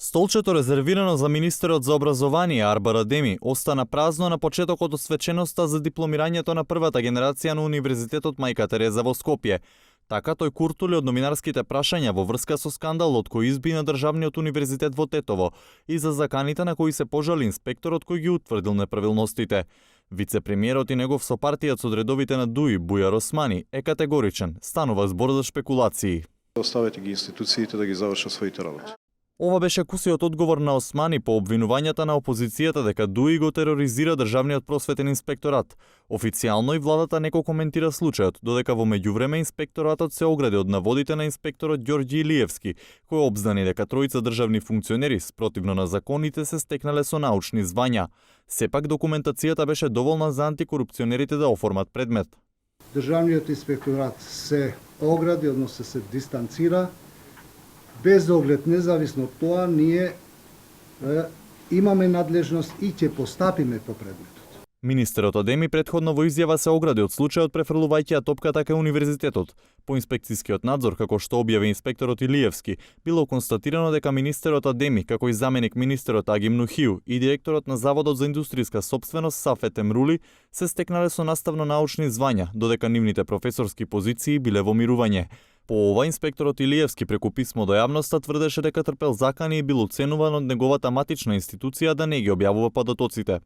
Столчето резервирано за министерот за образование Арбар Адеми остана празно на почетокот од свеченоста за дипломирањето на првата генерација на Универзитетот Мајка Тереза во Скопје. Така тој куртули од номинарските прашања во врска со скандалот кој изби на Државниот универзитет во Тетово и за заканите на кои се пожали инспекторот кој ги утврдил неправилностите. Вице-премиерот и негов сопартијац од редовите на ДУИ Бујар Османи е категоричен, станува збор за шпекулации. Оставете ги институциите да ги завршат своите работи. Ова беше кусиот одговор на Османи по обвинувањата на опозицијата дека ДУИ го тероризира Државниот просветен инспекторат. Официјално и владата не го коментира случајот, додека во меѓувреме инспекторатот се огради од наводите на инспекторот Ѓорѓи Илиевски, кој обзнани дека тројца државни функционери спротивно на законите се стекнале со научни звања. Сепак документацијата беше доволна за антикорупционерите да оформат предмет. Државниот инспекторат се огради, односно се дистанцира. Без оглед, независно од тоа, ние имаме надлежност и ќе постапиме по предметот. Министерот Адеми претходно во изјава се огради од случајот префрлувајќи ја топката кај универзитетот. По инспекцијскиот надзор, како што објави инспекторот Илиевски, било констатирано дека министерот Адеми, како и заменик министерот Агим Нухиу и директорот на Заводот за индустријска сопственост Сафет Емрули се стекнале со наставно-научни звања, додека нивните професорски позиции биле во мирување. По ова, инспекторот Илиевски преку писмо до јавноста тврдеше дека трпел закани и бил оценуван од неговата матична институција да не ги објавува податоците.